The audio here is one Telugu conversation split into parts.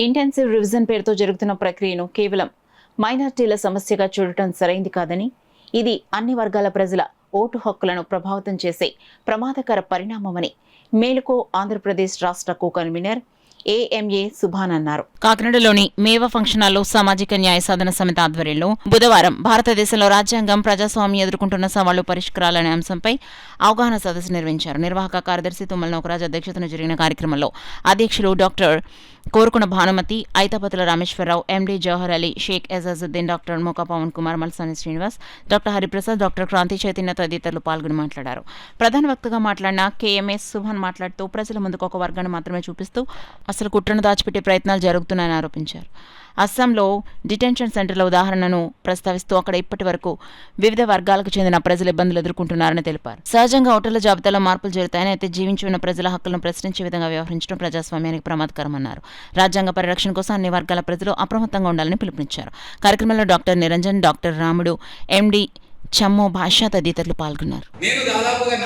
ఇంటెన్సివ్ రివిజన్ పేరుతో జరుగుతున్న ప్రక్రియను కేవలం మైనార్టీల సమస్యగా చూడటం సరైంది కాదని, ఇది అన్ని వర్గాల ప్రజల ఓటు హక్కులను ప్రభావితం చేసే ప్రమాదకర పరిణామమని మేలుకో ఆంధ్రప్రదేశ్ రాష్ట్ర కో-కన్వీనర్ ఏఎంఏ సుభాన్ అన్నారు. కాకినాడలోని మేవా ఫంక్షన్ హాల్లో సామాజిక న్యాయ సాధన సమితి ఆధ్వర్యంలో బుధవారం భారతదేశంలో రాజ్యాంగం, ప్రజాస్వామ్యం ఎదుర్కొంటున్న సవాళ్లు, పరిష్కారాలనే అంశంపై అవగాహన సదస్సు నిర్వహించారు. నిర్వాహక కార్యదర్శి తుమ్మల నౌకరాజ్ అధ్యక్షతన జరిగిన కార్యక్రమంలో అధ్యక్షులు డాక్టర్ కోరుకుణ భానుమతి, ఐతాపతుల రామేశ్వరరావు, ఎండి జవహర్ అలీ, షేక్ ఎజాజుద్దీన్, డాక్టర్ మోకా పవన్ కుమార్, మల్సాని శ్రీనివాస్, డాక్టర్ హరిప్రసాద్, డాక్టర్ క్రాంతి చైతన్య తదితరులు పాల్గొని మాట్లాడారు. ప్రధాన వక్తగా మాట్లాడిన కేఎంఏ సుభాన్ మాట్లాడుతూ ప్రజల ముందుకు ఒక వర్గాన్ని మాత్రమే చూపిస్తూ అసలు కుట్రను దాచిపెట్టే ప్రయత్నాలు జరుగుతున్నాయని ఆరోపించారు. అస్సాంలో డిటెన్షన్ సెంటర్ల ఉదాహరణను ప్రస్తావిస్తూ అక్కడ ఇప్పటి వరకు వివిధ వర్గాలకు చెందిన ప్రజలు ఇబ్బందులు ఎదుర్కొంటున్నారని తెలిపారు. సహజంగా ఓటర్ల జాబితాలో మార్పులు జరుగుతాయని, అయితే జీవించి ఉన్న ప్రజల హక్కులను ప్రశ్నించే విధంగా వ్యవహరించడం ప్రజాస్వామ్యానికి ప్రమాదకరమన్నారు. రాజ్యాంగ పరిరక్షణ కోసం అన్ని వర్గాల ప్రజలు అప్రమత్తంగా ఉండాలని పిలుపునిచ్చారు. కార్యక్రమంలో డాక్టర్ నిరంజన్, డాక్టర్ రాముడు, ఎండి చమ్మో భాష తదితరులు పాల్గొన్నారు. నేను దాదాపుగా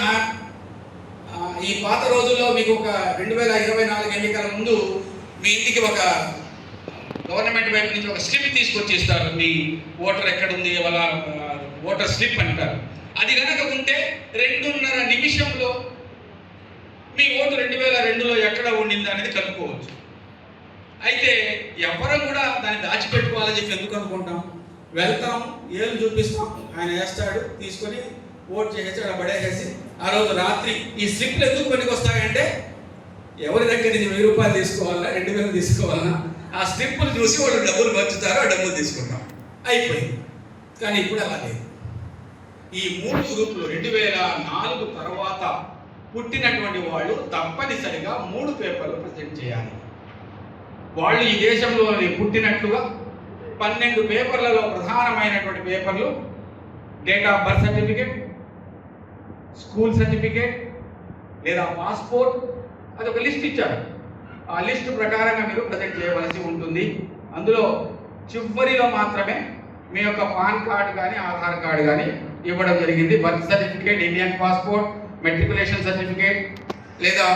ఈ పాత రోజుల్లో మీకు ఒక 2024 ఎన్నికల ముందు మీ ఇంటికి ఒక గవర్నమెంట్ వైపు నుంచి ఒక స్లిప్ తీసుకొచ్చి ఇస్తారు. మీ ఓటర్ ఎక్కడుంది, వాళ్ళ ఓటర్ స్లిప్ అంటారు. అది కనుక ఉంటే 2.5 నిమిషంలో మీ ఓటు 2002లో ఎక్కడ ఉండింది అనేది కనుక్కోవచ్చు. అయితే ఎవరు కూడా దాన్ని దాచిపెట్టుకోవాలని చెప్పి ఎందుకు అనుకుంటాం? వెళ్తాం, ఏళ్ళు చూపిస్తాం, ఆయన వేస్తాడు, తీసుకొని ఓటు చేసేసి అక్కడ పడేసేసి ఆ రోజు రాత్రి ఈ స్లిప్లు ఎందుకు పనికి వస్తాయంటే ఎవరి దగ్గర నుంచి 1000 రూపాయలు తీసుకోవాలా, 2000 తీసుకోవాలన్నా ఆ స్లిప్పులు చూసి వాళ్ళు డబ్బులు పంచుతారు, ఆ డబ్బులు తీసుకుంటాం, అయిపోయింది. కానీ ఇప్పుడు అలా లేదు. ఈ 3 గ్రూపులు 2004 తర్వాత పుట్టినటువంటి వాళ్ళు తప్పనిసరిగా 3 పేపర్లు ప్రజెంట్ చేయాలి. వాళ్ళు ఈ దేశంలో పుట్టినట్లుగా 12 పేపర్లలో ప్రధానమైనటువంటి పేపర్లు date of birth certificate, school certificate లేదా పాస్పోర్ట్, అదొక లిస్ట్ ఇచ్చారు. ఆ లిస్ట్ ప్రకారంగా మీరు ప్రజెంట్ చేయవలసి ఉంటుంది. అందులో చివరిలో మాత్రమే మీ యొక్క పాన్ కార్డు కానీ ఆధార్ కార్డు కానీ ఇవ్వడం జరిగింది. Birth certificate, Indian passport, matriculation certificate లేదా